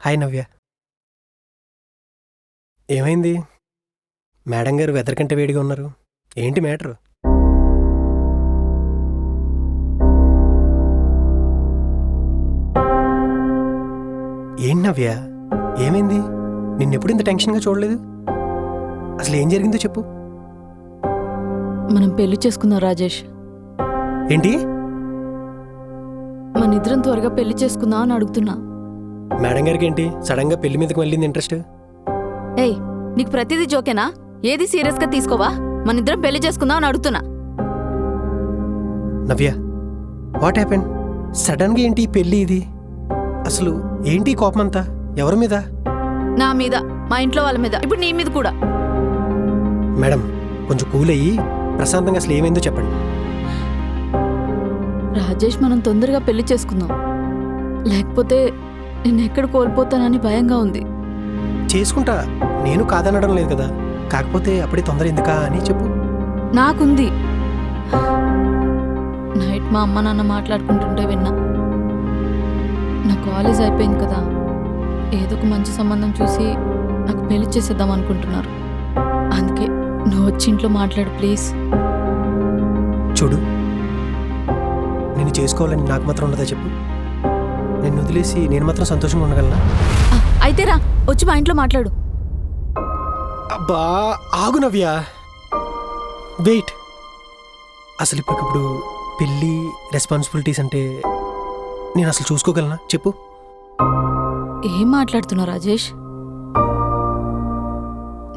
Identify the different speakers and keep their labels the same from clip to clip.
Speaker 1: Hi నవ్య. ఏమైంది? Madam గారు weather కంటే వేడిగా ఉన్నారు. ఏంటి మ్యాటర్? ఏంటి నవ్య, ఏమైంది? నిన్నెప్పుడు ఇంత టెన్షన్గా చూడలేదు. అసలు ఏం జరిగిందో చెప్పు.
Speaker 2: మనం పెళ్లి చేసుకుందాం రాజేష్.
Speaker 1: ఏంటి?
Speaker 2: మన ఇద్దరం త్వరగా పెళ్లి చేసుకుందాం అని అడుగుతున్నా.
Speaker 1: మేడం గారికి ఏంటి సడన్గా పెళ్లి మీదకి వెళ్ళింది ఇంట్రెస్ట్?
Speaker 2: ఏయ్, నీకు ప్రతిదీ జోకేనా? ఏది సీరియస్ గా తీసుకోవా? మన ఇద్దరం పెళ్లి చేసుకుందాం అని అడుగుతున్నా.
Speaker 1: నవ్య, వాట్ హ్యాపెన్? సడన్గా ఏంటి ఈ పెళ్ళి? ఇది అసలు ఏంటి కోపం అంతా? ఎవరి మీద?
Speaker 2: నా మీద, మా ఇంట్లో వాళ్ళ మీద, ఇప్పుడు నీ మీద కూడా.
Speaker 1: మేడం కొంచెం కూల్ అయ్యి ప్రశాంతంగా అసలు ఏమైందో చెప్పండి.
Speaker 2: రాజేష్, మనం తొందరగా పెళ్లి చేసుకుందాం, లేకపోతే నేను ఎక్కడ కోల్పోతానని భయంగా ఉంది.
Speaker 1: చేసుకుంటా, నేను కాదనడం లేదు కదా. కాకపోతే అప్పుడే తొందర ఎందుకా అని చెప్పు.
Speaker 2: నాకుంది. నైట్ మా అమ్మ నాన్న మాట్లాడుకుంటుంటే విన్నా. నా కాలేజ్ అయిపోయింది కదా, ఏదో ఒక మంచి సంబంధం చూసి నాకు పెళ్లి చేసేద్దాం అనుకుంటున్నారు. అందుకే నువ్వు వచ్చి ఇంట్లో మాట్లాడు ప్లీజ్.
Speaker 1: చూడు, నేను చేసుకోవాలని నాకు మాత్రం ఉండదా చెప్పు? నేను వదిలేసి నేను మాత్రం సంతోషంగా ఉండగలనా?
Speaker 2: అయితే రా, వచ్చి మా ఇంట్లో మాట్లాడు.
Speaker 1: అబ్బా ఆగు నవ్య, వెయిట్. అసలు ఇప్పటికిప్పుడు పెళ్ళి రెస్పాన్సిబిలిటీస్ అంటే నేను అసలు చూసుకోగలనా చెప్పు?
Speaker 2: ఏం మాట్లాడుతున్నావు రాజేష్?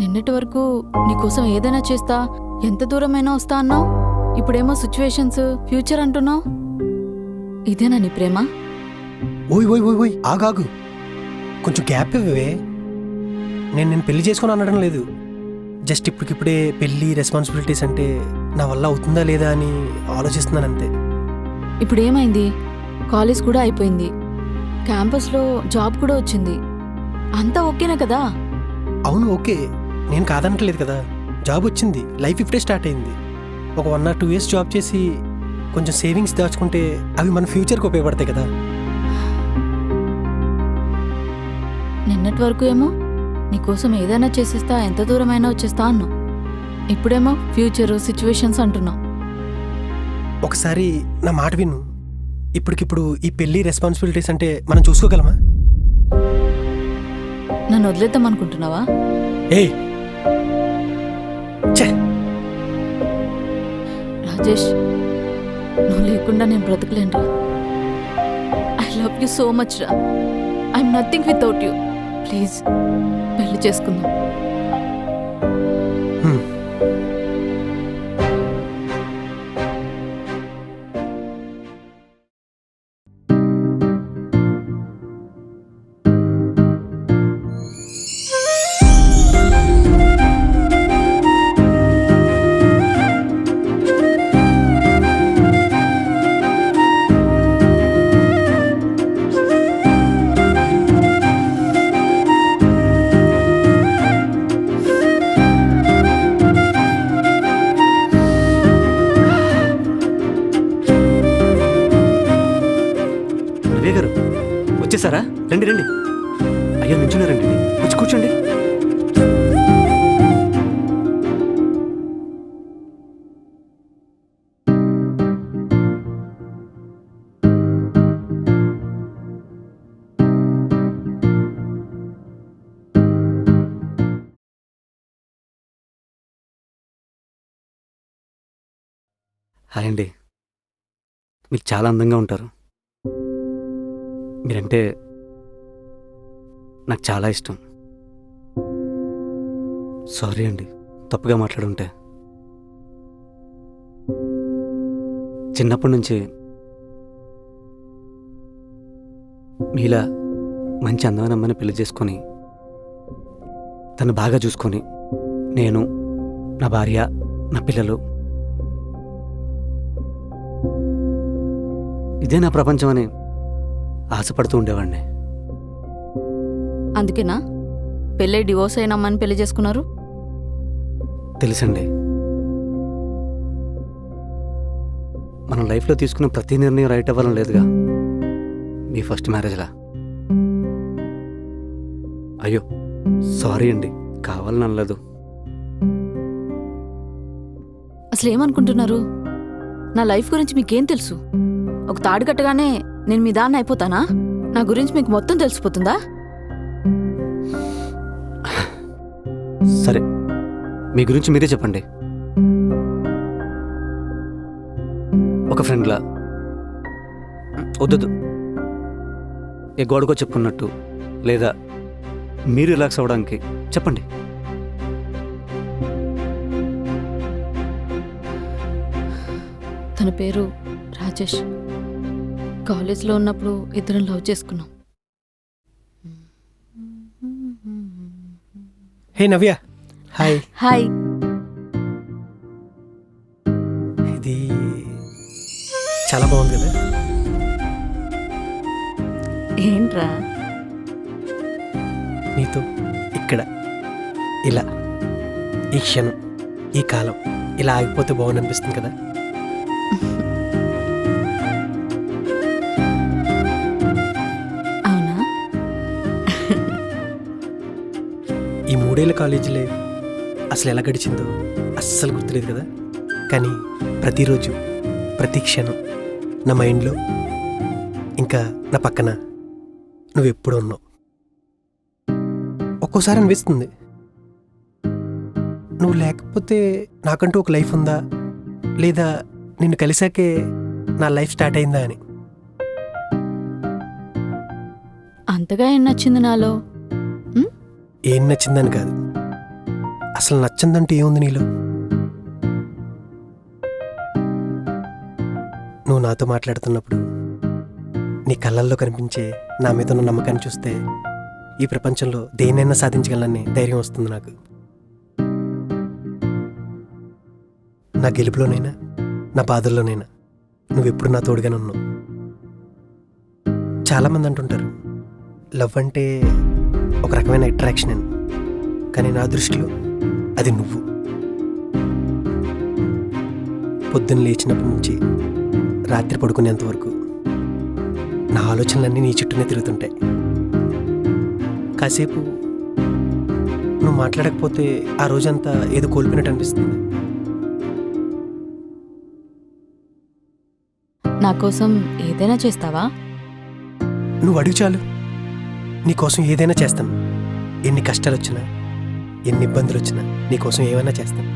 Speaker 2: నిన్నటి వరకు నీకోసం ఏదైనా చేస్తా, ఎంత దూరమైనా వస్తా అన్నావు. ఇప్పుడేమో సిచ్యువేషన్స్, ఫ్యూచర్ అంటున్నావు. ఇదేనా నీ ప్రేమ?
Speaker 1: ఓయ్ ఓయ్ ఓయ్ ఓయ్ ఆగాగు, కొంచెం గ్యాప్ ఇవ్వవే. నేను పెళ్లి చేసుకుని అనడం లేదు. జస్ట్ ఇప్పటికిప్పుడే పెళ్ళి రెస్పాన్సిబిలిటీస్ అంటే నా వల్ల అవుతుందా లేదా అని ఆలోచిస్తున్నాను అంతే.
Speaker 2: ఇప్పుడు ఏమైంది? కాలేజ్ కూడా అయిపోయింది, క్యాంపస్లో జాబ్ కూడా వచ్చింది. అంతా ఓకేనా కదా?
Speaker 1: అవును ఓకే, నేను కాదనట్లేదు కదా. జాబ్ వచ్చింది, లైఫ్ ఇప్పుడే స్టార్ట్ అయింది. ఒక 1 or 2 years జాబ్ చేసి కొంచెం సేవింగ్స్ దాచుకుంటే అవి మన ఫ్యూచర్కి ఉపయోగపడతాయి కదా.
Speaker 2: నిన్నటి వరకు ఏమో నీకోసం ఏదైనా చేసేస్తా, ఎంత దూరమైనా వచ్చేస్తా అన్నావు. ఇప్పుడేమో ఫ్యూచర్, సిచ్యువేషన్స్ అంటున్నావు.
Speaker 1: ఒకసారి నా మాట విను. ఇప్పటికిప్పుడు ఈ పెళ్ళి రెస్పాన్సిబిలిటీస్ అంటే మనం చూసుకోగలమా?
Speaker 2: నన్ను వదిలేద్దాం అనుకుంటున్నావా?
Speaker 1: ఏయ్ ఛే,
Speaker 2: రాజేష్, నువ్వు లేకుండా నేను బ్రతకలేనురా. I love you so much రా. I'm nothing without you. Please పెళ్లి చేసుకుందాం.
Speaker 3: గారు వచ్చేసారా? రండి రండి. అయ్యో నుంచున్నారండి, వచ్చి కూర్చోండి. హాయ్ అండి, మీరు చాలా అందంగా ఉంటారు. మీరంటే నాకు చాలా ఇష్టం. సారీ అండి, తప్పుగా మాట్లాడుంటే. చిన్నప్పటి నుంచి మీలా మంచి అందమైన అమ్మని పెళ్లి చేసుకొని తను బాగా చూసుకొని నేను, నా భార్య, నా పిల్లలు, ఇదే నా ప్రపంచం అని ఆశపడుతూ ఉండేవాడిని.
Speaker 2: అందుకేనా పెళ్ళై డివోర్స్ అయిన అమ్మని పెళ్లి చేసుకున్నారు?
Speaker 3: తెలుసండి, మనం లైఫ్లో తీసుకున్న ప్రతి నిర్ణయం రైట్ అవ్వాలని లేదుగా. మీ ఫస్ట్ మ్యారేజ్లా అయ్యో సారీ అండి, కావాలని అనలేదు.
Speaker 2: అసలు ఏమనుకుంటున్నారు? నా లైఫ్ గురించి మీకేం తెలుసు? ఒక తాడు కట్టగానే నేను మీ దాన్ని అయిపోతానా? నా గురించి మీకు మొత్తం తెలిసిపోతుందా?
Speaker 3: సరే, మీ గురించి మీరే చెప్పండి. ఒక ఫ్రెండ్లా వద్దు, ఏ గోడకో చెప్పుకున్నట్టు, లేదా మీరు రిలాక్స్ అవ్వడానికి చెప్పండి.
Speaker 2: తన పేరు రాజేష్. కాలేజ్లో ఉన్నప్పుడు ఇద్దరం లవ్ చేసుకున్నాం.
Speaker 1: హే నవ్య, హాయ్.
Speaker 2: హాయ్.
Speaker 1: ఇది చాలా బాగుంది కదా.
Speaker 2: ఏంట్రా?
Speaker 1: నీతో ఇక్కడ ఇలా ఈ క్షణం ఈ కాలం ఇలా ఆగిపోతే బాగుంది అనిపిస్తుంది కదా.
Speaker 2: అవునా?
Speaker 1: ఈ 3 ఏళ్ళ కాలేజీ లైఫ్ అసలు ఎలా గడిచిందో అస్సలు గుర్తులేదు కదా. కానీ ప్రతిరోజు ప్రతి క్షణం నా మైండ్లో ఇంకా నా పక్కన నువ్వు ఎప్పుడు ఉన్నావు. ఒక్కోసారి అనిపిస్తుంది నువ్వు లేకపోతే నాకంటూ ఒక లైఫ్ ఉందా, లేదా నిన్ను కలిసాకే నా లైఫ్ స్టార్ట్ అయిందా అని.
Speaker 2: అంతగా ఏం నచ్చింది నాలో?
Speaker 1: ఏం నచ్చిందని కాదు, అసలు నచ్చిందంటే ఏముంది నీలో? నువ్వు నాతో మాట్లాడుతున్నప్పుడు నీ కళ్ళల్లో కనిపించే నా మీద ఉన్న నమ్మకాన్ని చూస్తే ఈ ప్రపంచంలో దేన్నైనా సాధించగలనని ధైర్యం వస్తుంది నాకు. నా గెలుపులోనైనా నా బాధల్లోనైనా నువ్వెప్పుడు నా తోడుగానే ఉన్నావు. చాలామంది అంటుంటారు లవ్ అంటే ఒక రకమైన అట్రాక్షన్ అని, కానీ నా దృష్టిలో అది నువ్వు. పొద్దున్న లేచినప్పటి నుంచి రాత్రి పడుకునేంత వరకు నా ఆలోచనలన్నీ నీ చుట్టూనే తిరుగుతుంటాయి. కాసేపు నువ్వు మాట్లాడకపోతే ఆ రోజంతా ఏదో కోల్పోయినట్టు అనిపిస్తుంది.
Speaker 2: నా కోసం ఏదైనా చేస్తావా?
Speaker 1: నువ్వు అడుగు చాలు, నీకోసం ఏదైనా చేస్తాను. ఎన్ని కష్టాలు వచ్చినా ఎన్ని ఇబ్బందులు వచ్చినా నీకోసం ఏమైనా చేస్తాను.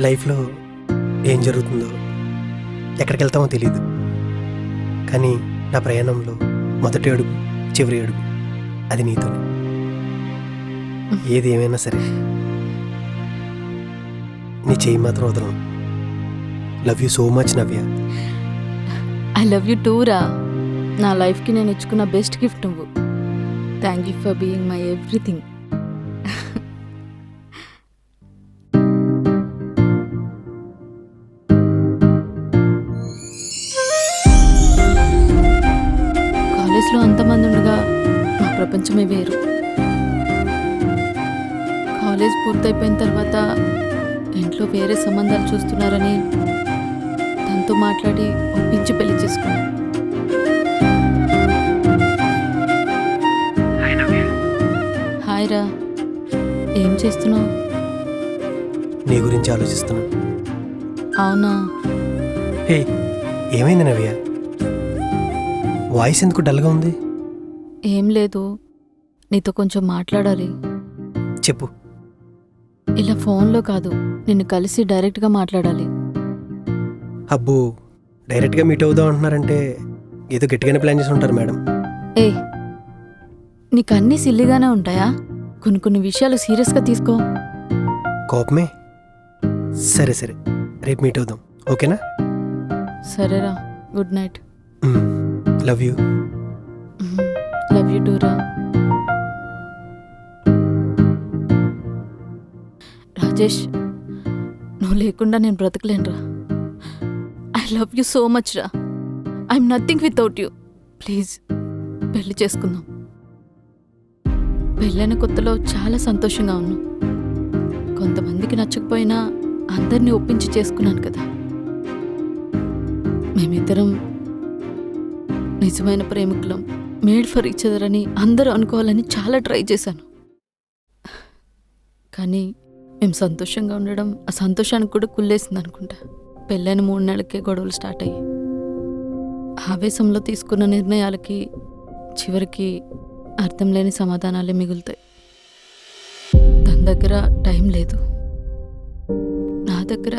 Speaker 1: లైఫ్లో ఏం జరుగుతుందో ఎక్కడికి వెళ్తామో తెలియదు, కానీ నా ప్రయాణంలో మొదటి అడుగు చివరి అడుగు అది నీతోనే. ఏది ఏమైనా సరే నీ చేయి మాత్రం వదలను. Love you so much Navya.
Speaker 2: I love you too రా. నా లైఫ్కి నేను ఇచ్చుకున్న బెస్ట్ గిఫ్ట్ నువ్వు. Thank you for being my everything. కాలేజ్లో అంతమంది ఉండగా నా ప్రపంచమే వేరు. కాలేజ్ పూర్తయిపోయిన తర్వాత ఇంట్లో వేరే సంబంధాలు చూస్తున్నారని తనతో మాట్లాడి ఒప్పించి పెళ్లి చేసుకున్నాను. హాయ్ రా. ఏం చేస్తున్నావు?
Speaker 1: నీ గురించి ఆలోచిస్తున్నాను.
Speaker 2: అవునా?
Speaker 1: హే, ఏమైంది నవ్య? వాయిస్ ఎందుకు డల్గా ఉంది?
Speaker 2: ఏం లేదు, నీతో కొంచెం మాట్లాడాలి.
Speaker 1: చెప్పు.
Speaker 2: ఇలా ఫోన్లో కాదు, నిన్ను కలిసి డైరెక్ట్గా మాట్లాడాలి.
Speaker 1: అబ్బో, డైరెక్ట్గా మీట్ అవుదాం అంటున్నారంటే ఏదో గట్టిగానే ప్లాన్ చేసి ఉంటారు మేడం.
Speaker 2: ఏ, నీకు అన్నీ సిల్లిగానే ఉంటాయా? కొన్ని విషయాలు సీరియస్గా తీసుకో.
Speaker 1: కోపమే? సరే సరే, రేపు మీట్ అవుదాం, ఓకేనా?
Speaker 2: సరేరా, good night.
Speaker 1: Love you.
Speaker 2: Love you too రా. రాజేష్, నువ్వు లేకుండా నేను బ్రతకలేనురా. I love you so much రా. I'm nothing without you. Please పెళ్లి చేసుకుందాం. పెళ్ళైన కొత్తలో చాలా సంతోషంగా ఉన్నాం. కొంతమందికి నచ్చకపోయినా అందరినీ ఒప్పించి చేసుకున్నాను కదా. మేమిద్దరం నిజమైన ప్రేమికులం. మేడ్ ఫర్ ఈచ్ అదర్ అని అందరూ అనుకోవాలని చాలా ట్రై చేశాను. కానీ మేము సంతోషంగా ఉండడం ఆ సంతోషానికి కూడా కుళ్ళేసింది అనుకుంటా. పెళ్ళైన 3 నెలలకే గొడవలు స్టార్ట్ అయ్యాయి. ఆవేశంలో తీసుకున్న నిర్ణయాలకి చివరికి అర్థం లేని సమాధానాలే మిగులుతాయి. తన దగ్గర టైం లేదు, నా దగ్గర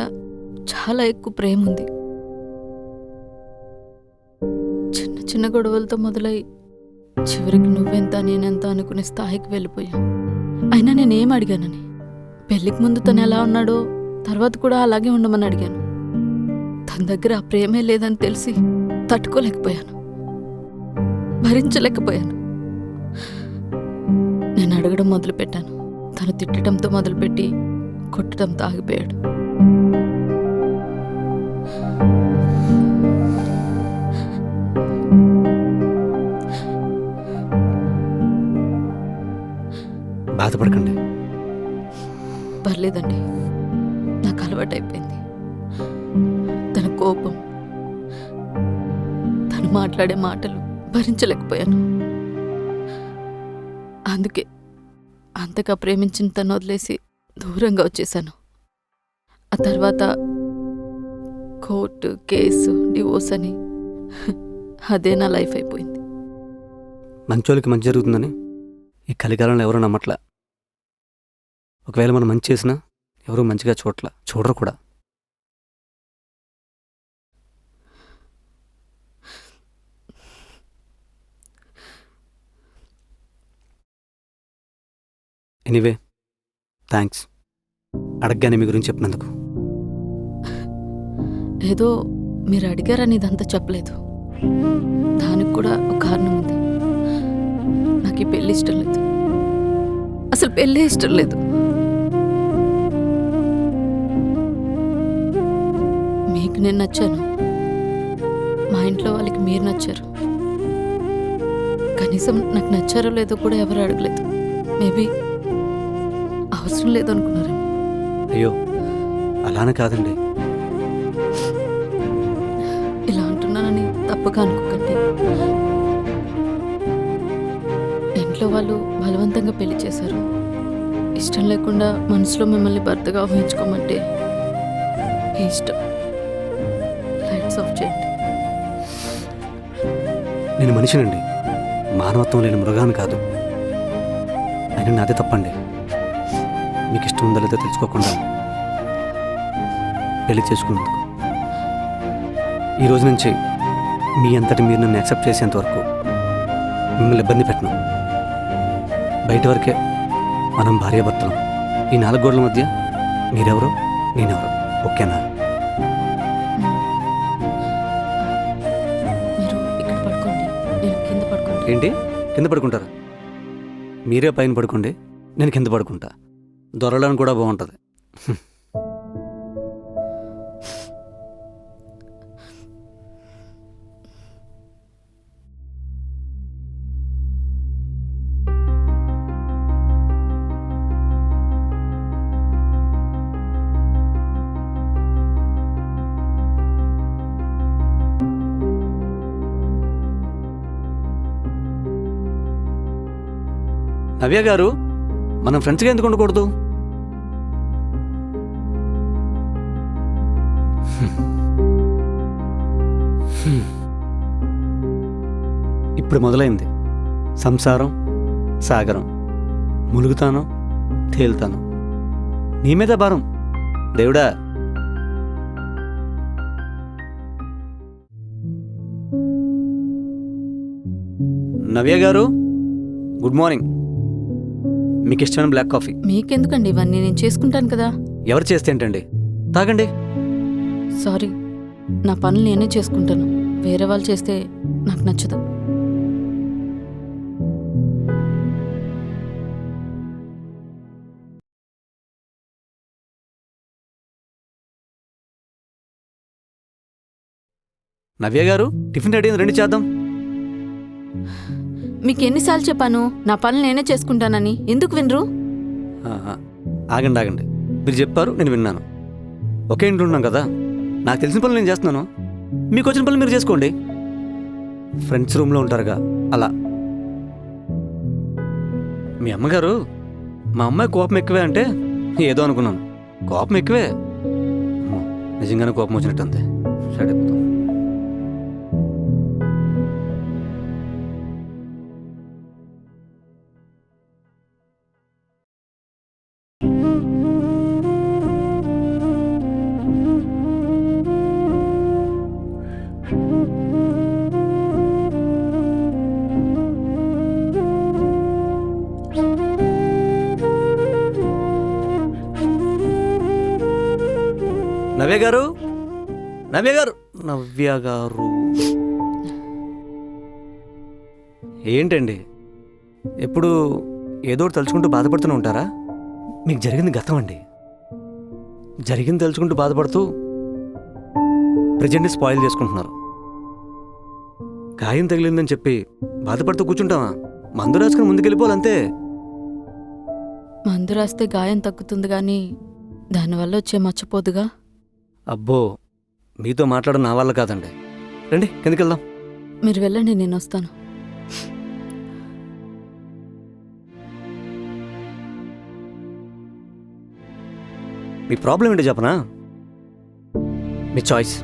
Speaker 2: చాలా ఎక్కువ ప్రేమ ఉంది. చిన్న చిన్న గొడవలతో మొదలై చివరికి నువ్వెంత నేనెంత అనుకునే స్థాయికి వెళ్ళిపోయాం. అయినా నేనేం అడిగానని? పెళ్ళికి ముందు తను ఎలా ఉన్నాడో తర్వాత కూడా అలాగే ఉండమని అడిగాను. తన దగ్గర ఆ ప్రేమే లేదని తెలిసి తట్టుకోలేకపోయాను, భరించలేకపోయాను. నేను అడగడం మొదలుపెట్టాను, తను తిట్టడంతో మొదలుపెట్టి కొట్టడంతో ఆగిపోయాడు.
Speaker 3: బాధపడకండి.
Speaker 2: పర్లేదండి, నాకు అలవాటైపోయింది. తన కోపం, తను మాట్లాడే మాటలు భరించలేకపోయాను. అందుకే అంతగా ప్రేమించిన తను వదిలేసి దూరంగా వచ్చేసాను. ఆ తర్వాత కోర్టు కేసు, డివోర్స్ అని అదే నా లైఫ్ అయిపోయింది.
Speaker 3: మంచోళ్ళకి మంచి జరుగుతుందని ఈ కలికాలంలో ఎవరూ నమ్మట్లా. ఒకవేళ మనం మంచి చేసినా ఎవరూ మంచిగా చూడరు కూడా. ఎనీవే, థ్యాంక్స్ అడగగానే మీ గురించి చెప్పినందుకు.
Speaker 2: ఏదో మీరు అడిగారని ఇదంతా చెప్పలేదు. దానికి కూడా ఒక కారణం ఉంది. నాకు ఈ పెళ్ళి ఇష్టం లేదు, అసలు పెళ్ళే ఇష్టం లేదు. మీకు నేను నచ్చాను, మా ఇంట్లో వాళ్ళకి మీరు నచ్చారు. కనీసం నాకు నచ్చారో లేదో కూడా ఎవరు అడగలేదు. మేబీ అవసరం లేదనుకున్నారేమో.
Speaker 3: అయ్యో, అలానే కాదండి.
Speaker 2: ఇలా అంటున్నానని తప్పగా అనుకోకండి. ఇంట్లో వాళ్ళు బలవంతంగా పెళ్లి చేశారు. ఇష్టం లేకుండా మనసులో మిమ్మల్ని భర్తగా ఊహించుకోమంటే ఇష్టం. లైట్స్ ఆఫ్ చేయండి.
Speaker 3: నేను మనిషినండి, మానవత్వం లేని మృగాన్ని కాదు. అయినా నాదే తప్పండి. మీకు ఇష్టం ఉందో లేదో తెలుసుకోకుండా పెళ్లి చేసుకున్నందుకు. ఈ రోజు నుంచి మీ అంతటి మీరు నన్ను యాక్సెప్ట్ చేసేంత వరకు మిమ్మల్ని ఇబ్బంది పెట్టను. బయట వరకే మనం భార్యాభర్తలం. ఈ 4 గోడల మధ్య మీరెవరో నేనెవరో, ఓకేనా?
Speaker 2: మీరు ఇక్కడ పడుకోండి, నేను కింద పడుకోండి.
Speaker 3: ఏంటి కింద పడుకుంటారా? మీరే పైన పడుకోండి, నేను కింద పడుకుంటా. దొరలను కూడా బాగుంటుంది. నవ్య గారు, మనం ఫ్రెండ్స్గా ఎందుకు ఉండకూడదు? ఇప్పుడు మొదలైంది సంసారం, సాగరం. ములుగుతాను, తేలుతాను. నీ మీద భారం దేవుడా. నవ్య గారు, గుడ్ మార్నింగ్. మీకు ఇష్టమైన బ్లాక్ కాఫీ.
Speaker 2: మీకెందుకండి ఇవన్నీ? నేను చేసుకుంటాను కదా.
Speaker 3: ఎవరు చేస్తే ఏంటండి, తాగండి.
Speaker 2: సారీ, నా పనులు నేనే చేసుకుంటాను. వేరే వాళ్ళు చేస్తే నాకు నచ్చదు.
Speaker 3: నవ్య గారు, టిఫిన్ రెడీ అయింది, రండి చేద్దాం.
Speaker 2: మీకు ఎన్నిసార్లు చెప్పాను నా పనులు నేనే చేసుకుంటానని? ఎందుకు వినరు?
Speaker 3: ఆగండి ఆగండి, మీరు చెప్పారు, నేను విన్నాను. ఒకే ఇంట్లో ఉన్నాం కదా, నాకు తెలిసిన పనులు నేను చేస్తున్నాను, మీకు వచ్చిన పనులు మీరు చేసుకోండి. ఫ్రెండ్స్ రూమ్లో ఉంటారుగా, అలా మీ అమ్మగారు మా అమ్మాయి కోపం ఎక్కువే అంటే ఏదో అనుకున్నాను. కోపం ఎక్కువే. అమ్మో, నిజంగానే కోపం వచ్చినట్టుంది. సైడ్ అయిపోతాం. నవ్య గారు, నవ్య గారు, నవ్య గారు ఏంటండి ఎప్పుడు ఏదో ఒకటి తలుచుకుంటూ బాధపడుతూనే ఉంటారా? మీకు జరిగింది గతం అండి. జరిగింది తలుచుకుంటూ బాధపడుతూ ప్రజెంట్ని స్పాయిల్ చేసుకుంటున్నారు. గాయం తగిలిందని చెప్పి బాధపడుతూ కూర్చుంటామా? మందు రాసుకుని ముందుకెళ్ళిపోవాలంతే.
Speaker 2: మందు రాస్తే గాయం తగ్గుతుంది కానీ దానివల్ల వచ్చే మర్చిపోదుగా.
Speaker 3: అబ్బో, మీతో మాట్లాడడం నా వల్ల కాదండి. రండి కిందకి వెళ్దాం.
Speaker 2: మీరు వెళ్ళండి, నేను వస్తాను.
Speaker 3: మీ ప్రాబ్లం ఏంటో చెప్పనా? మీ చాయిస్.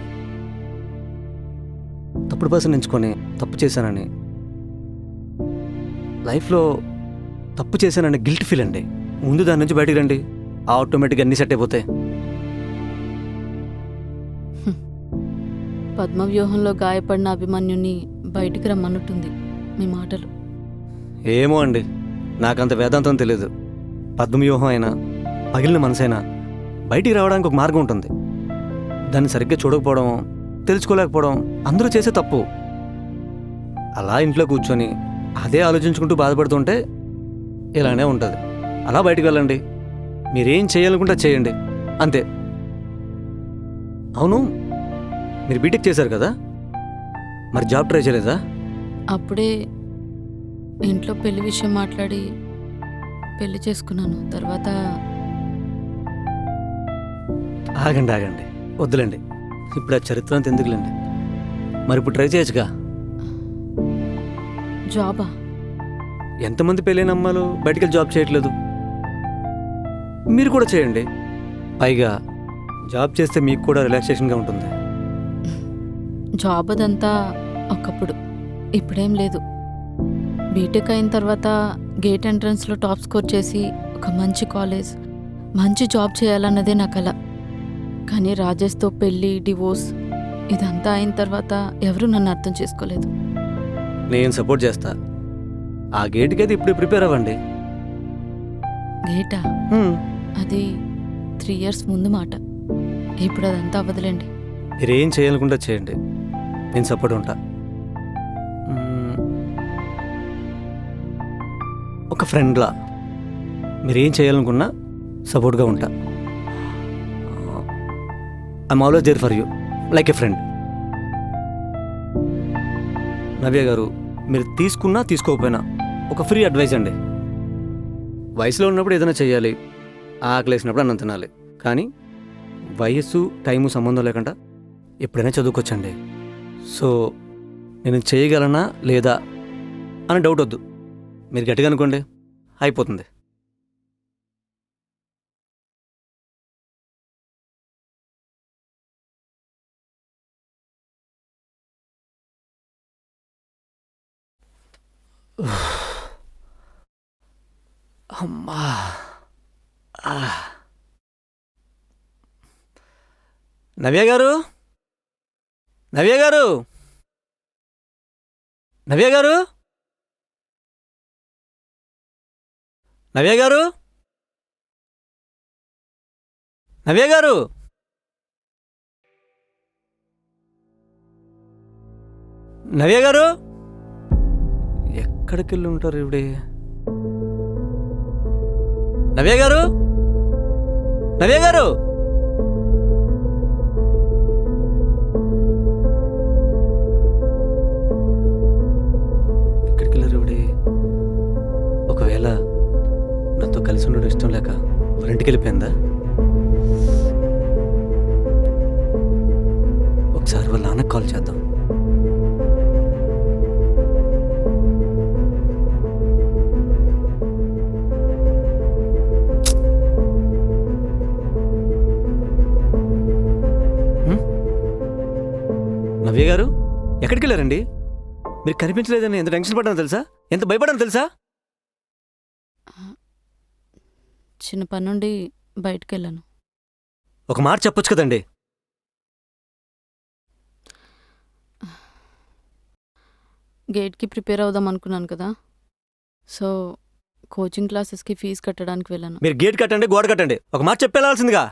Speaker 3: తప్పుడు పర్సన్ ఎంచుకొని తప్పు చేశానని, లైఫ్లో తప్పు చేశానని గిల్ట్ ఫీల్ అండి. ముందు దాని నుంచి బయటికి రండి, ఆటోమేటిక్గా అన్నీ సెట్ అయిపోతాయి.
Speaker 2: పద్మవ్యూహంలో గాయపడిన అభిమన్యుని బయటికి రమ్మన్నట్టుంది మీ మాటలు.
Speaker 3: ఏమో అండి, నాకంత వేదాంతం తెలియదు. పద్మవ్యూహం అయినా పగిలిన మనసైనా బయటికి రావడానికి ఒక మార్గం ఉంటుంది. దాన్ని సరిగ్గా చూడకపోవడం, తెలుసుకోలేకపోవడం అందరూ చేసే తప్పు. అలా ఇంట్లో కూర్చొని అదే ఆలోచించుకుంటూ బాధపడుతుంటే ఇలానే ఉంటుంది. అలా బయటికి వెళ్ళండి. మీరేం చేయాలనుకుంటే చేయండి, అంతే. అవును, మీరు బీటెక్ చేశారు కదా, మరి జాబ్ ట్రై చేయలేదా?
Speaker 2: అప్పుడే ఇంట్లో పెళ్లి విషయం మాట్లాడి పెళ్లి చేసుకున్నాను. తర్వాత
Speaker 3: ఆగండి ఆగండి, వద్దులేండి. ఇప్పుడు ఆ చరిత్ర అంత ఎందుకులేండి. మరి ఇప్పుడు ట్రై చేయొచ్చుగా.
Speaker 2: జాబా?
Speaker 3: ఎంతమంది పెళ్ళైన అమ్మాయిలు బయటికి వెళ్ళి జాబ్ చేయట్లేదు? మీరు కూడా చేయండి. పైగా జాబ్ చేస్తే మీకు కూడా రిలాక్సేషన్గా ఉంటుంది.
Speaker 2: జాబ్ అదంతా ఒకప్పుడు, ఇప్పుడేం లేదు. బీటెక్ అయిన తర్వాత గేట్ ఎంట్రన్స్లో టాప్ స్కోర్ చేసి ఒక మంచి కాలేజ్, మంచి జాబ్ చేయాలన్నదే నా కల. కానీ రాజేష్తో పెళ్ళి, డివోర్స్ ఇదంతా అయిన తర్వాత ఎవరూ నన్ను అర్థం చేసుకోలేదు.
Speaker 3: నేను సపోర్ట్ చేస్తా. ఆ గేట్కి అయితే ఇప్పుడు ప్రిపేర్ అవ్వండి.
Speaker 2: గేటా? అది 3 years ముందు మాట. ఇప్పుడు అదంతా అవ్వదులేండి.
Speaker 3: మీరేం చేయాలనుకుంటే చేయండి, నేను సపోర్ట్ ఉంటా. ఒక ఫ్రెండ్లా మీరేం చేయాలనుకున్నా సపోర్ట్గా ఉంటా. I'm always there for you, like a friend. Navya గారు, మీరు తీసుకున్నా తీసుకోకపోయినా ఒక ఫ్రీ అడ్వైస్ అండి. వయసులో ఉన్నప్పుడు ఏదైనా చేయాలి, ఆకలేసినప్పుడు అన్నం తినాలి. కానీ వయస్సు టైము సంబంధం లేకుండా ఎప్పుడైనా చదువుకోవచ్చండి. సో నేను చేయగలనా లేదా అని డౌట్ వద్దు. మీరు గట్టిగా అనుకోండి, అయిపోతుంది. అమ్మా, నవ్య గారు, నవ్య గారు, నవ్య గారు, నవ్య గారు, నవ్య గారు, నవ్య గారు, ఎక్కడికి వెళ్ళి ఉంటారు ఇవిడే? నవ్య గారు, నవ్య గారు, ఎక్కడికి వెళ్ళారు ఇవిడే? ఒకవేళ నాతో కలిసి ఉండడం ఇష్టం లేక వాళ్ళ ఇంటికి వెళ్ళిపోయిందా? ఒకసారి వాళ్ళ నాన్నకు కాల్ చేద్దాం. నవ్య గారు ఎక్కడికి వెళ్ళారండి? మీరు కనిపించలేదని ఎంత టెన్షన్ పడ్డానో తెలుసా? ఎంత భయపడ్డానో తెలుసా?
Speaker 2: చిన్న పని నుండి బయటకు వెళ్ళాను.
Speaker 3: ఒక మాట చెప్పొచ్చు కదండి.
Speaker 2: గేట్కి ప్రిపేర్ అవుదాం అనుకున్నాను కదా, సో కోచింగ్ క్లాసెస్కి ఫీజు కట్టడానికి వెళ్ళాను.
Speaker 3: మీరు గేట్ కట్టండి, గోడ కట్టండి, ఒక మాట చెప్పేలాల్సిందిగా.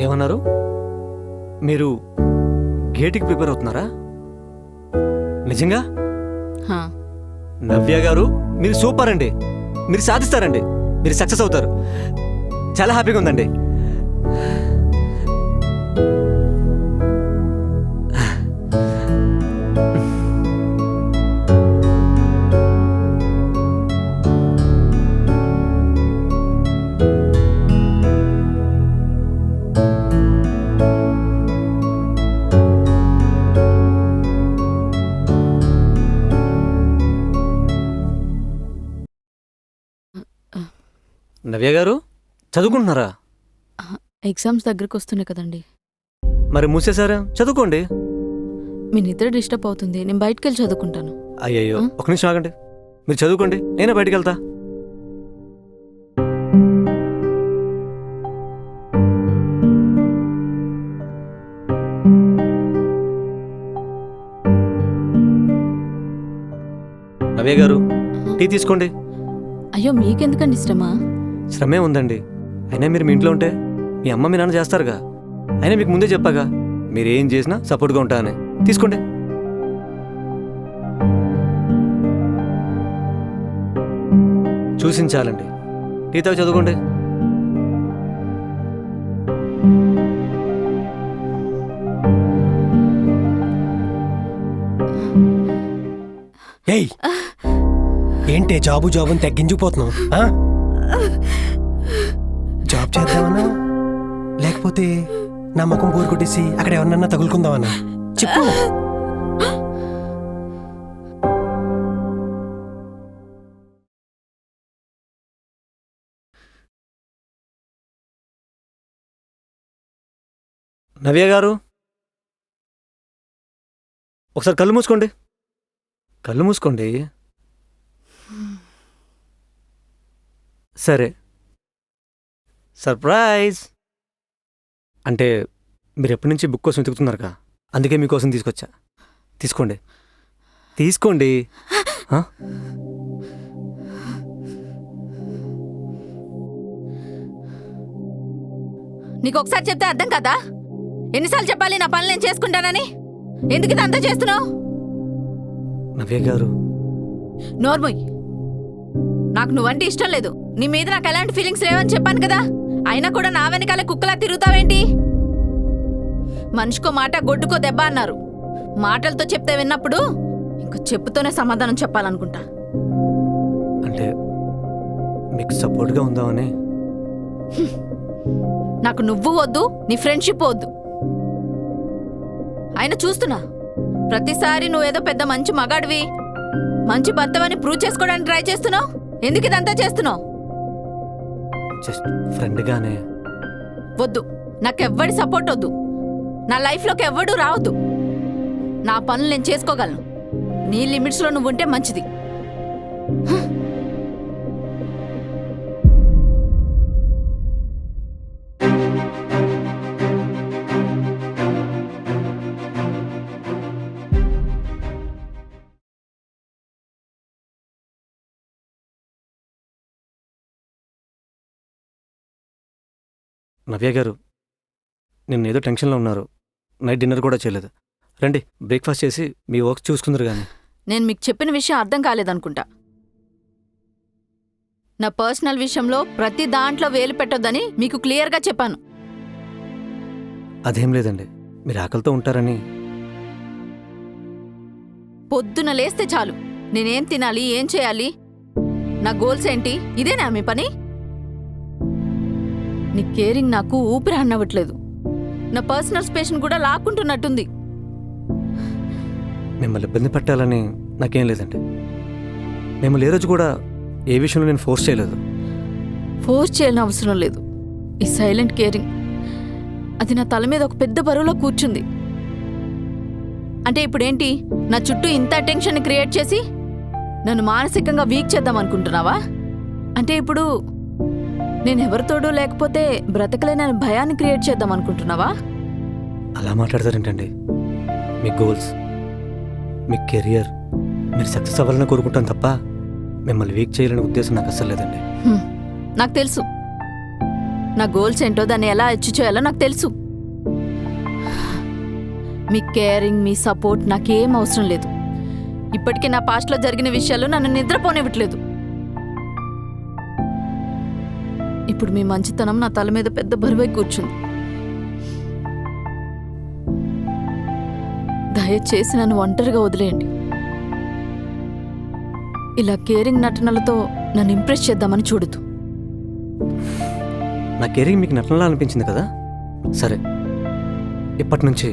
Speaker 3: ఏమన్నారు? మీరు గేట్కి ప్రిపేర్ అవుతున్నారా? నిజంగా?
Speaker 2: హా,
Speaker 3: నవ్య గారు మీరు సూపర్ అండి. మీరు సాధిస్తారండి. మీరు సక్సెస్ అవుతారు. చాలా హ్యాపీగా ఉందండి. నవ్య గారు చదువుకుంటున్నారా?
Speaker 2: ఎగ్జామ్స్ దగ్గరికి వస్తున్నాయి కదండి.
Speaker 3: మరి మూసేశారా? చదువుకోండి.
Speaker 2: మీ నిద్ర డిస్టర్బ్ అవుతుంది, నేను బయటకు వెళ్ళి చదువుకుంటాను.
Speaker 3: అయ్యయ్యో, ఒక నిమిషం ఆగండి. మీరు చదువుకోండి, నేనే బయటికి వెళ్తా. నవ్య గారు టీ తీసుకోండి.
Speaker 2: అయ్యో, మీకెందుకండి శ్రమ?
Speaker 3: శ్రమే ఉందండి. అయినా మీరు మీ ఇంట్లో ఉంటే మీ అమ్మ మీ నాన్న చేస్తారుగా. అయినా మీకు ముందే చెప్పాగా మీరు ఏం చేసినా సపోర్ట్గా ఉంటా అని. తీసుకోండి. చూసించాలండి. టీ తాగి చదువుకోండి.
Speaker 1: ఏయ్, ఏంటే జాబు జాబుని తగ్గించుకుపోతున్నావు? ఆ? జాబ్ చేద్దామన్నా లేకపోతే నా ముఖం బోరు కొట్టేసి అక్కడ ఎవరినన్నా తగులుకుందామన్నా? చెప్పు.
Speaker 3: నవ్య గారు ఒకసారి కళ్ళు మూసుకోండి. కళ్ళు మూసుకోండి. సరే, సర్ప్రైజ్. అంటే మీరు ఎప్పటి నుంచి బుక్ కోసం వెతుకుతున్నారుగా, అందుకే మీకోసం తీసుకొచ్చా. తీసుకోండి, తీసుకోండి. ఆ?
Speaker 2: నీకు ఒకసారి చెప్తే అర్థం కదా? ఎన్నిసార్లు చెప్పాలి నా పనులు నేను చేసుకుంటానని? ఎందుకు ఇదంతా చేస్తున్నావు?
Speaker 3: నవ్య గారు
Speaker 2: నోర్మోయ్, నాకు నువ్వంటే ఇష్టం లేదు. నీ మీద నాకు ఎలాంటి ఫీలింగ్స్ లేవని చెప్పాను కదా, అయినా కూడా నా వెనకాల కుక్కలా తిరుగుతావేంటి? మనిషికో మాట గొడ్డుకో దెబ్బ అన్నారు. మాటలతో చెప్తే విన్నప్పుడు ఇంకో చెప్పుతోనే సమాధానం చెప్పాలనుకుంటా.
Speaker 3: అంటే మీకు సపోర్ట్గా ఉందామని.
Speaker 2: నాకు నువ్వు వద్దు, నీ ఫ్రెండ్షిప్ వద్దు. అయినా చూస్తున్నా, ప్రతిసారి నువ్వేదో పెద్ద మంచి మగాడివి, మంచి భర్తవని ప్రూవ్ చేసుకోవడానికి ట్రై చేస్తున్నావు. ఎందుకు ఇదంతా చేస్తున్నావు?
Speaker 3: జస్ట్ ఫ్రెండ్గానే.
Speaker 2: వద్దు, నాకెవ్వడి సపోర్ట్ వద్దు. నా లైఫ్లోకి ఎవ్వడూ రావద్దు. నా పనులు నేను చేసుకోగలను. నీ లిమిట్స్లో నువ్వు ఉంటే మంచిది.
Speaker 3: నవ్య గారు నిన్న ఏదో టెన్షన్లో ఉన్నారు. నైట్ డిన్నర్ కూడా చేయలేదు. రండి, బ్రేక్ఫాస్ట్ చేసి మీ వర్క్ చూసుకుందరు కానీ.
Speaker 2: నేను మీకు చెప్పిన విషయం అర్థం కాలేదనుకుంటా. నా పర్సనల్ విషయంలో ప్రతి దాంట్లో వేలు పెట్టొద్దని మీకు క్లియర్గా చెప్పాను.
Speaker 3: అదేం లేదండి, మీరు ఆకలితో ఉంటారని.
Speaker 2: పొద్దున లేస్తే చాలు నేనేం తినాలి, ఏం చేయాలి, నా గోల్స్ ఏంటి, ఇదేనా మీ పని? నీ కేరింగ్ నాకు ఊపిరి అన్నవట్లేదు. నా పర్సనల్ స్పేస్ని కూడా లాక్కుంటున్నట్టుంది.
Speaker 3: మిమ్మల్ని ఇబ్బంది పెట్టాలని నాకేం లేదండి. మిమ్మల్ని ఏ రోజు కూడా ఏ విషయంలో నేను ఫోర్స్ చేయలేదు.
Speaker 2: ఫోర్స్ చేయాలని అవసరం లేదు. ఈ సైలెంట్ కేరింగ్ అది నా తల మీద ఒక పెద్ద బరువులో కూర్చుంది. అంటే ఇప్పుడేంటి, నా చుట్టూ ఇంత టెన్షన్ క్రియేట్ చేసి నన్ను మానసికంగా వీక్ చేద్దాం అనుకుంటున్నావా? అంటే ఇప్పుడు నేను ఎవరితోడూ లేకపోతే బ్రతకలేనని భయాన్ని క్రియేట్ చేద్దాం అనుకుంటున్నావా?
Speaker 3: అలా మాట్లాడతారేంటండి? మీ గోల్స్, మీ కెరియర్, మీరు సక్సెస్ అవ్వాలని కోరుకుంటాను తప్ప మిమ్మల్ని వీక్ చేయాలనే ఉద్దేశం నాకు అస్సలు లేదండి.
Speaker 2: నాకు తెలుసు, నా గోల్స్ ఏంటో దాన్ని ఎలా అచీవ్ చేయాలో నాకు తెలుసు. మీ కేరింగ్, మీ సపోర్ట్ నాకేం అవసరం లేదు. ఇప్పటికే నా పాస్ట్లో జరిగిన విషయాలు నన్ను నిద్రపోనివ్వట్లేదు. ఇప్పుడు మీ మంచితనం నా తల మీద పెద్ద బరువై కూర్చుంది. దయచేసి నన్ను ఒంటరిగా వదిలేయండి. ఇలా కేరింగ్ నటనలతో నన్ను ఇంప్రెస్ చేద్దామని చూడదు.
Speaker 3: నా కెరీర్ మీకు నటనలా అనిపించింది కదా, సరే, ఇప్పటి నుంచి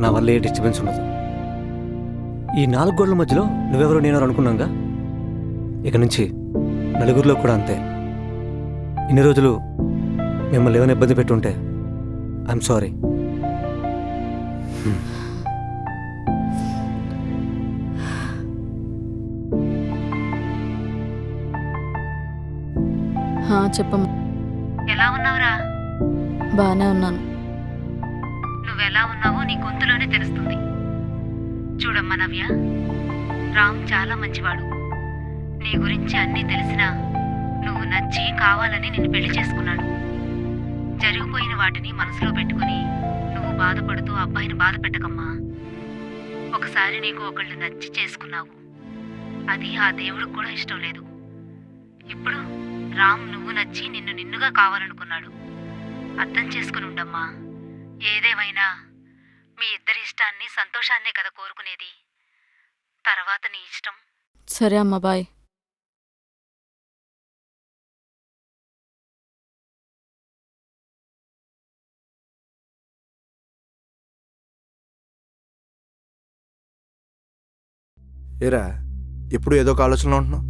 Speaker 3: నా వల్ల ఏ డిస్టర్బెన్స్ ఉండదు. ఈ 4 గోడల మధ్యలో నువ్వెవరో నేనెవరు అనుకున్నాగా, ఇక నుంచి నలుగురిలో కూడా అంతే. ఇన్ని రోజులు మిమ్మల్ని ఏమైనా ఇబ్బంది పెట్టుంటే ఐఎమ్ సారీ.
Speaker 2: చెప్పమ్మా.
Speaker 4: ఎలా ఉన్నావురా?
Speaker 2: బాగానే ఉన్నాను.
Speaker 4: నువ్వెలా ఉన్నావో నీ గొంతులోనే తెలుస్తుంది. చూడమ్మా నవ్య, రామ్ చాలా మంచివాడు. నీ గురించి అన్నీ తెలిసినా నువ్వు నచ్చి కావాలని నిన్ను పెళ్లి చేసుకున్నాడు. జరిగిపోయిన వాటిని మనసులో పెట్టుకుని నువ్వు బాధపడుతూ అబ్బాయిని బాధ పెట్టకమ్మా. ఒకసారి నీకు ఒకళ్ళు నచ్చి చేసుకున్నావు, అది ఆ దేవుడికి కూడా ఇష్టం లేదు. ఇప్పుడు రామ్ నువ్వు నచ్చి నిన్నుగా కావాలనుకున్నాడు. అర్థం చేసుకుని ఉండమ్మా. ఏదేమైనా మీ ఇద్దరి ఇష్టాన్ని, సంతోషాన్నే కదా కోరుకునేది. తర్వాత నీ ఇష్టం.
Speaker 2: సరే అమ్మా, బాయ్.
Speaker 5: ఏరా, ఎప్పుడు ఏదో ఒక ఆలోచనలో ఉంటున్నావు?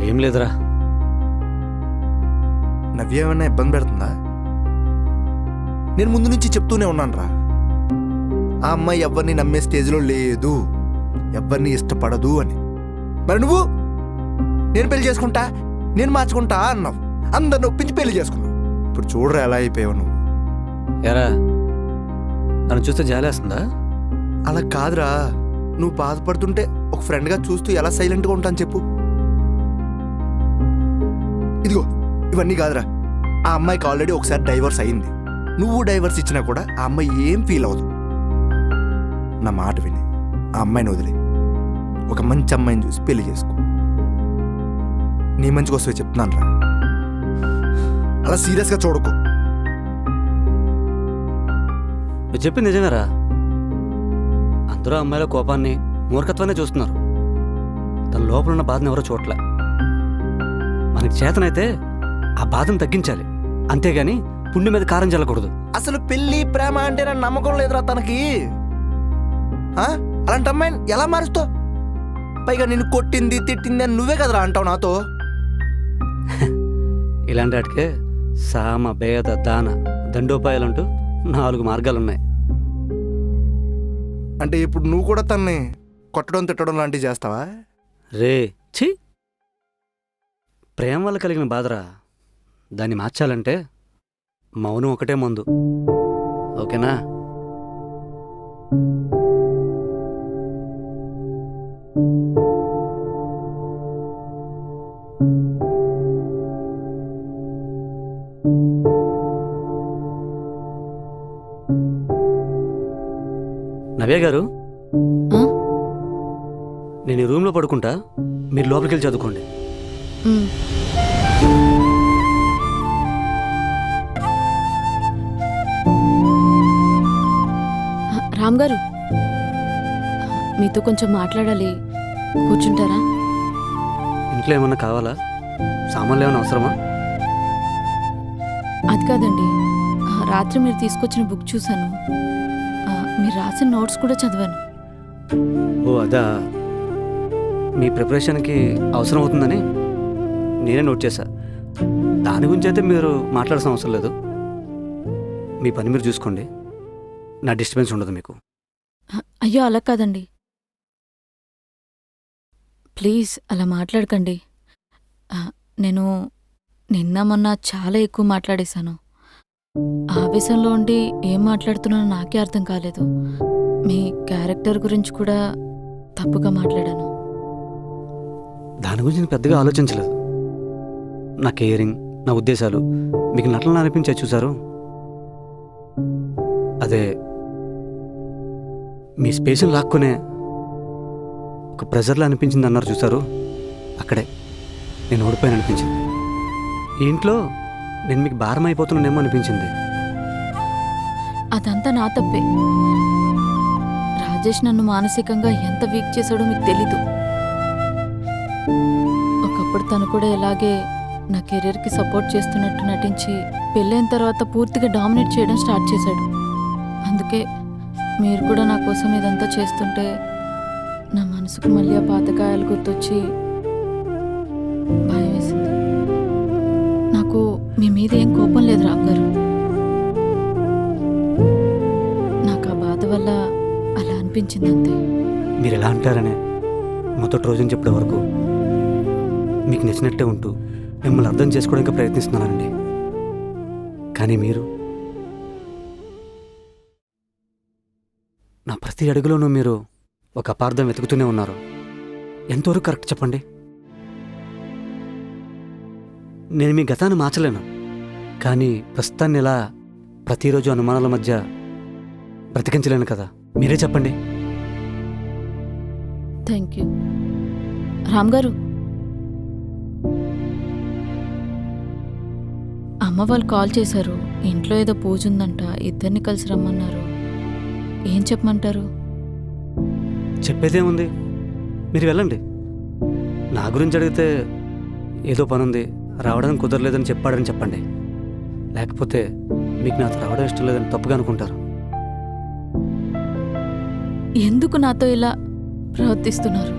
Speaker 3: ఏం లేదురా.
Speaker 5: నవ్య ఏమైనా ఇబ్బంది పెడుతుందా? నేను ముందు నుంచి చెప్తూనే ఉన్నాను రా, ఆ అమ్మాయి ఎవరిని నమ్మే స్టేజ్లో లేదు, ఎవరిని ఇష్టపడదు అని. మరి నువ్వు నేను పెళ్లి చేసుకుంటా, నేను మార్చుకుంటా అన్నావు. అందరిని ఒప్పించి పెళ్లి చేసుకున్నావు. ఇప్పుడు చూడరా ఎలా అయిపోయావు నువ్వు.
Speaker 3: ఎరా, నన్ను చూస్తే జాలేస్తుందా?
Speaker 5: అలా కాదురా, నువ్వు బాధపడుతుంటే ఒక ఫ్రెండ్గా చూస్తూ ఎలా సైలెంట్గా ఉంటాను చెప్పు. ఇదిగో ఇవన్నీ కాదురా, ఆ అమ్మాయికి ఆల్రెడీ ఒకసారి డైవర్స్ అయింది. నువ్వు డైవర్స్ ఇచ్చినా కూడా ఆ అమ్మాయి ఏం ఫీల్ అవ్వదు. నా మాట విని ఆ అమ్మాయిని వదిలే, ఒక మంచి అమ్మాయిని చూసి పెళ్లి చేసుకో. నీ మంచి కోసమే చెప్తున్నాను రా, అలా సీరియస్గా చూడకు.
Speaker 3: నువ్వు చెప్పింది నిజమేరా. అందరూ అమ్మాయిల కోపాన్ని, మూర్ఖత్వాన్ని చూస్తున్నారు. తన లోపల ఉన్న బాధను ఎవరో చూడలే. మనకి చేతనైతే ఆ బాధను తగ్గించాలి, అంతేగాని పుండి మీద కారం చల్లకూడదు.
Speaker 5: అసలు పెళ్లి ప్రేమ అంటే నా నమ్మకం లేదురా తనకి. అలాంటి అమ్మాయిని ఎలా మారుస్తావు? పైగా నిన్ను కొట్టింది, తిట్టింది అని నువ్వే కదరా అంటావు నాతో.
Speaker 3: ఇలాంటి వాటికే సామ, భేద, దాన, దండోపాయాలంటూ 4 మార్గాలున్నాయి.
Speaker 5: అంటే ఇప్పుడు నువ్వు కూడా తన్ని కొట్టడం, తిట్టడం లాంటివి చేస్తావా?
Speaker 3: రే ఛీ, ప్రేమ వల్ల కలిగిన బాధరా. దాన్ని మార్చాలంటే మౌనం ఒకటే మందు. ఓకేనా? నవ్య గారు, నేను ఈ రూమ్లో పడుకుంటా, మీరు లోపలికి వెళ్ళి చదువుకోండి.
Speaker 2: రామ్ గారు, మీతో కొంచెం మాట్లాడాలి, కూర్చుంటారా?
Speaker 3: ఇంట్లో ఏమన్నా కావాలా? సామాన్లు ఏమైనా అవసరమా?
Speaker 2: అది కాదండి, రాత్రి మీరు తీసుకొచ్చిన బుక్ చూశాను, మీరు రాసిన నోట్స్ కూడా చదివాను.
Speaker 3: ఓ అదా, మీ ప్రిపరేషన్కి అవసరం అవుతుందని నేనే నోట్ చేశా. దాని గురించి అయితే మీరు మాట్లాడాల్సిన అవసరం లేదు. మీ పని మీరు చూసుకోండి, నా డిస్టర్బెన్స్ ఉండదు మీకు.
Speaker 2: అయ్యో అలా కాదండి, ప్లీజ్ అలా మాట్లాడకండి. నేను నిన్న మొన్న చాలా ఎక్కువ మాట్లాడేశాను. ఆవేశంలో ఉండి ఏం మాట్లాడుతున్నానో నాకే అర్థం కాలేదు. మీ క్యారెక్టర్ గురించి కూడా తప్పుగా మాట్లాడాను.
Speaker 3: దాని గురించి నేను పెద్దగా ఆలోచించలేదు. నా కేరింగ్, నా ఉద్దేశాలు మీకు నటనలు అనిపించే చూసారు. అదే మీ స్పేస్ని లాక్కునే ఒక ప్రెజర్లా అనిపించింది అన్నారు చూసారు, అక్కడే నేను ఓడిపోయాను అనిపించింది. ఈ ఇంట్లో నేను మీకు భారం అయిపోతున్నానేమో అనిపించింది.
Speaker 2: అదంతా నా తప్పే. రాజేష్ నన్ను మానసికంగా ఎంత వీక్ చేశాడో మీకు తెలీదు. ఒకప్పుడు తను కూడా ఇలాగే నా కెరీర్కి సపోర్ట్ చేస్తున్నట్టు నటించి పెళ్ళైన తర్వాత పూర్తిగా డామినేట్ చేయడం స్టార్ట్ చేశాడు. అందుకే మీరు కూడా నా కోసం ఇదంతా చేస్తుంటే నా మనసుకు మళ్ళీ ఆ పాతకాయలు గుర్తొచ్చి భయం వేసింది. నాకు మీ మీద ఏం కోపం లేదు రామ్ గారు. నాకు ఆ బాధ వల్ల అలా అనిపించింది అంతే.
Speaker 3: మీరు ఎలా అంటారనే మొదటి రోజున చెప్పే వరకు మీకు నచ్చినట్టే ఉంటూ మిమ్మల్ని అర్థం చేసుకోవడానికి ప్రయత్నిస్తున్నానండి. కానీ మీరు నా ప్రతి అడుగులోనూ మీరు ఒక అపార్థం వెతుకుతూనే ఉన్నారు. ఎంతవరకు కరెక్ట్ చెప్పండి? నేను మీ గతాన్ని మార్చలేను, కానీ ప్రస్తుతాన్ని ఇలా ప్రతిరోజు అనుమానాల మధ్య బ్రతికించలేను కదా. మీరే చెప్పండి.
Speaker 2: థ్యాంక్ యూ రామ్ గారు. అమ్మ వాళ్ళు కాల్ చేశారు. ఇంట్లో ఏదో పూజ ఉందంట, ఇద్దరిని కలిసి రమ్మన్నారు. ఏం చెప్పమంటారు?
Speaker 3: చెప్పేదేముంది, మీరు వెళ్ళండి. నా గురించి అడిగితే ఏదో పనుంది రావడానికి కుదరలేదని చెప్పాడని చెప్పండి. లేకపోతే మీకు నాతో రావడం ఇష్టం లేదని తప్పుగా అనుకుంటారు.
Speaker 2: ఎందుకు నాతో ఇలా ప్రవర్తిస్తున్నారు?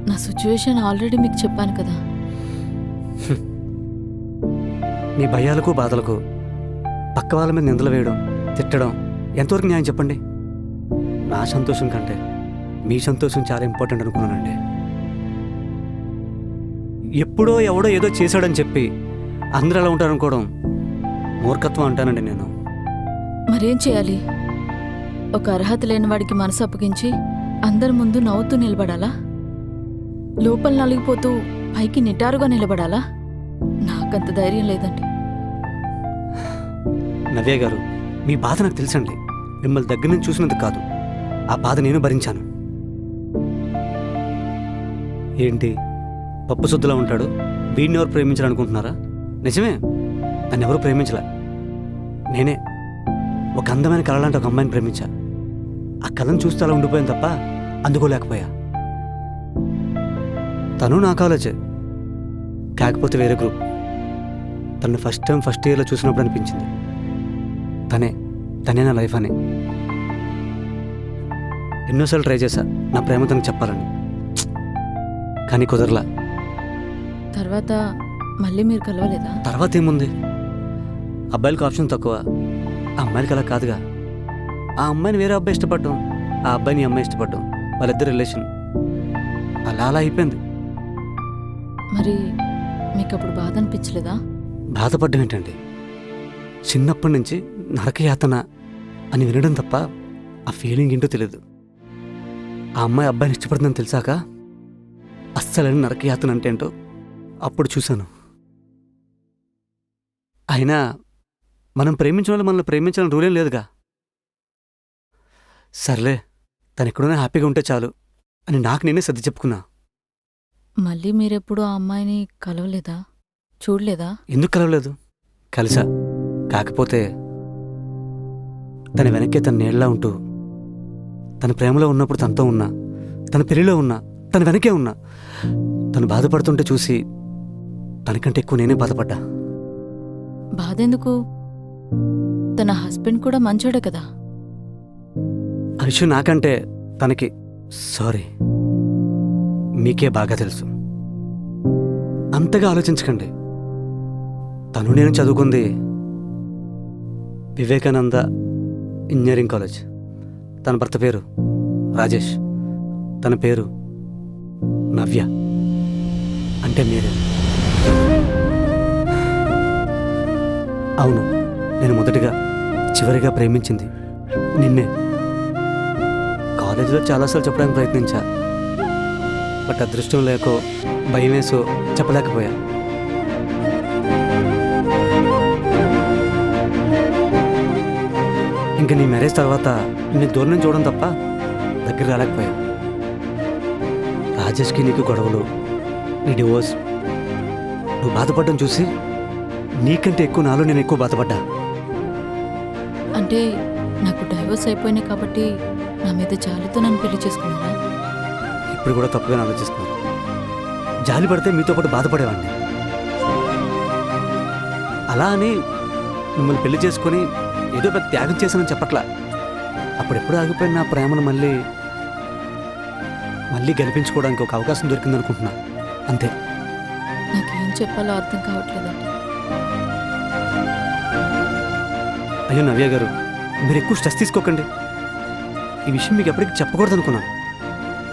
Speaker 2: నా సిచ్యువేషన్ ఆల్రెడీ మీకు చెప్పాను కదా.
Speaker 3: మీ భయాలకు బాధలకు పక్క వాళ్ళ మీద నిందలు వేయడం, తిట్టడం ఎంతవరకు న్యాయం చెప్పండి? నా సంతోషం కంటే మీ సంతోషం చాలా ఇంపార్టెంట్ అనుకున్నానండి. ఎప్పుడో ఎవడో ఏదో చేశాడని చెప్పి అందరూ అలా ఉంటారనుకోవడం మూర్ఖత్వం అంటానండి నేను.
Speaker 2: మరేం చేయాలి? ఒక అర్హత లేని వాడికి మనసు అప్పగించి అందరి ముందు నవ్వుతూ నిలబడాలా? లోపల నలిగిపోతూ పైకి నిటారుగా నిలబడాలా? నాకంత ధైర్యం లేదండి.
Speaker 3: నవ్య గారు, మీ బాధ నాకు తెలుసండి. మిమ్మల్ని దగ్గర నుంచి చూసినందుకు కాదు, ఆ బాధ నేను భరించాను. ఏంటి పప్పు శుద్ధిలా ఉంటాడు, వీడిని ఎవరు ప్రేమించాలనుకుంటున్నారా? నిజమే, నన్ను ఎవరు ప్రేమించలే. నేనే ఒక అందమైన కళ లాంటి ఒక అమ్మాయిని ప్రేమించా. ఆ కళను చూస్తే అలా ఉండిపోయాను తప్ప అందుకోలేకపోయా. తను నా కాలేజే, కాకపోతే వేరే గ్రూప్. తను ఫస్ట్ ఇయర్లో చూసినప్పుడు అనిపించింది తనే నా లైఫ్ అని. ఎన్నోసార్లు ట్రై చేశా నా ప్రేమ తనకు చెప్పాలని, కానీ కుదరలా.
Speaker 2: తర్వాత మళ్ళీ మీరు కలవలేదా?
Speaker 3: తర్వాత ఏముంది, అబ్బాయిలకు ఆప్షన్ తక్కువ, ఆ అమ్మాయిలకి అలా కాదుగా. ఆ అమ్మాయిని వేరే అబ్బాయి ఇష్టపడటం, ఆ అబ్బాయిని ఈ అమ్మాయి ఇష్టపడటం, వాళ్ళిద్దరు రిలేషన్ అలా అయిపోయింది.
Speaker 2: మరి మీకు అప్పుడు బాధ అనిపించలేదా?
Speaker 3: బాధపడ్డం ఏంటండి, చిన్నప్పటి నుంచి నరకయాతన అని వినడం తప్ప ఆ ఫీలింగ్ ఏంటో తెలియదు. ఆ అమ్మాయి అబ్బాయిని ఇష్టపడుతుందని తెలిసాక అస్సలని నరకయాతన అంటే ఏంటో అప్పుడు చూశాను. అయినా మనం ప్రేమించిన వాళ్ళు మనల్ని ప్రేమించాలని రూలేం లేదుగా. సర్లే, తను ఎక్కడైనా హ్యాపీగా ఉంటే చాలు అని నాకు నేనే సర్ది చెప్పుకున్నా.
Speaker 2: మళ్ళీ మీరెప్పుడు ఆ అమ్మాయిని కలవలేదా? చూడలేదా?
Speaker 3: ఎందుకు కలవలేదు, కలిసా. కాకపోతే తన వెనక్కే తన నీళ్ళలా ఉంటూ, తన ప్రేమలో ఉన్నప్పుడు తనతో ఉన్నా, తన పెళ్లిలో ఉన్నా, తన వెనకే ఉన్నా. తను బాధపడుతుంటే చూసి తనకంటే ఎక్కువ నేనే బాధపడ్డా.
Speaker 2: బాధెందుకు? తన హస్బెండ్ కూడా మంచోడే కదా.
Speaker 3: ఆ విషయం నాకంటే తనకి, సారీ, మీకే బాగా తెలుసు. అంతగా ఆలోచించకండి. తను నేను చదువుకుంది వివేకానంద ఇంజనీరింగ్ కాలేజ్. తన భర్త పేరు రాజేష్, తన పేరు నవ్య, అంటే మీరే. అవును, నేను మొదటిగా చివరిగా ప్రేమించింది నిన్నే. కాలేజీలో చాలాసార్లు చెప్పడానికి ప్రయత్నించా, బట్ అదృష్టం లేకో భయం వేసో చెప్పలేకపోయా. ఇంకా నీ మ్యారేజ్ తర్వాత నిన్ను దూరం నుంచి చూడడం తప్ప దగ్గర రాలేకపోయా. రాజేష్కి నీకు గొడవలు, నీ డివోర్స్, నువ్వు బాధపడడం చూసి నీకంటే ఎక్కువ నాలో నేను ఎక్కువ బాధపడ్డా.
Speaker 2: అంటే నాకు డైవర్స్ అయిపోయినాయి కాబట్టి నా మీద జాలితో నన్ను పెళ్లి చేసుకున్నారా?
Speaker 3: ఇప్పుడు కూడా తప్పుగా ఆలోచిస్తున్నాను. జాలి పడితే మీతో పాటు బాధపడేవాడిని. అలా అని మిమ్మల్ని పెళ్లి చేసుకొని ఏదో పెద్ద త్యాగం చేశానని చెప్పట్లా. అప్పుడెప్పుడు ఆగిపోయిన నా ప్రేమను మళ్ళీ గెలిపించుకోవడానికి ఒక అవకాశం దొరికిందనుకుంటున్నా, అంతే.
Speaker 2: నాకేం చెప్పాలో అర్థం కావట్లేదండి.
Speaker 3: అయ్యో నవ్య గారు, మీరు ఎక్కువ స్ట్రెస్ తీసుకోకండి. ఈ విషయం మీకు ఎప్పటికీ చెప్పకూడదు అనుకున్నాను,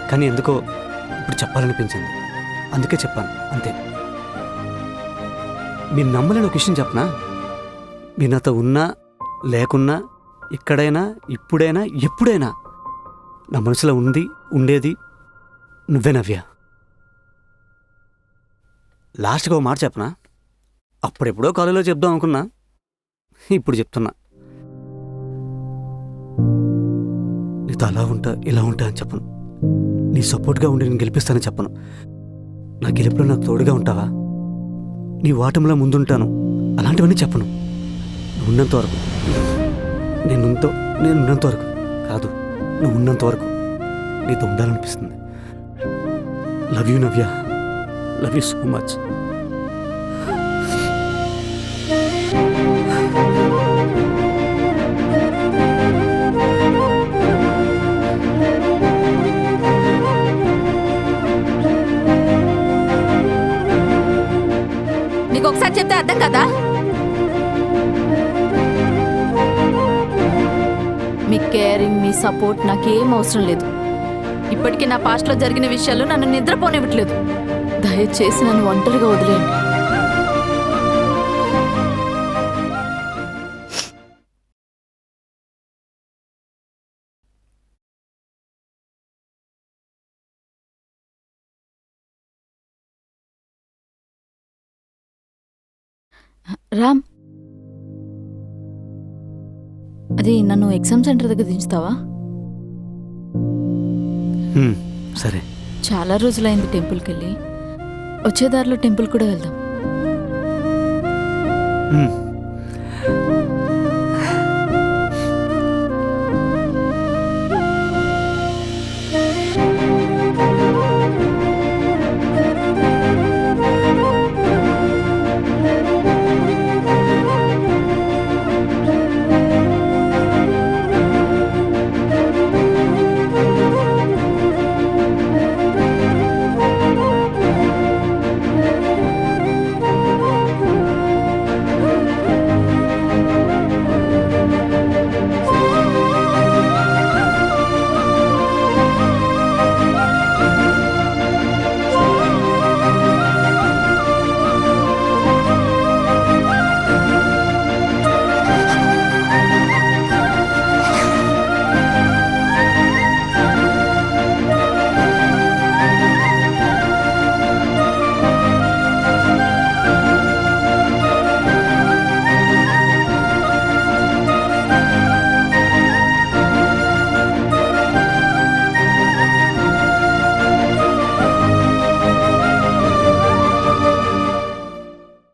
Speaker 3: కానీ ఎందుకో ఇప్పుడు చెప్పాలనిపించింది, అందుకే చెప్పాను, అంతే. మీరు నమ్మలేని ఒక విషయం చెప్పనా? మీరు నాతో ఉన్నా లేకున్నా, ఇక్కడైనా ఇప్పుడైనా ఎప్పుడైనా నా మనసులో ఉండేది నువ్వే నవ్య. లాస్ట్గా ఒక మాట చెప్పనా? అప్పుడెప్పుడో కాలేజీలో చెప్దాం అనుకున్నా, ఇప్పుడు చెప్తున్నా. నీతో అలా ఉంటా ఇలా ఉంటా అని చెప్పను. నీ సపోర్ట్గా ఉండి నేను గెలిపిస్తానని చెప్పను. నా గెలుపులో నాకు తోడుగా ఉంటావా, నీ ఓటమిలో ముందుంటాను, అలాంటివన్నీ చెప్పను. నువ్వు ఉన్నంత వరకు, నేను ఉన్నంత వరకు కాదు, నువ్వు ఉన్నంత వరకు నీతో ఉండాలనిపిస్తుంది. Love you Navya, love you so much.
Speaker 2: నీకు ఒకసారి చెప్తే అర్థం కదా? మీ కేరింగ్, మీ సపోర్ట్ నాకేం అవసరం లేదు. ఇప్పటికీ నా పాస్ట్లో జరిగిన విషయాలు నన్ను నిద్రపోనివ్వట్లేదు. దయచేసి నన్ను ఒంటరిగా వదిలేయండి. రామ్, అది నన్ను ఎగ్జామ్ సెంటర్ దగ్గర దించుతావా?
Speaker 3: సరే.
Speaker 2: చాలా రోజులైంది టెంపుల్కి వెళ్ళి. వచ్చే దారిలో టెంపుల్ కూడా వెళ్దాం.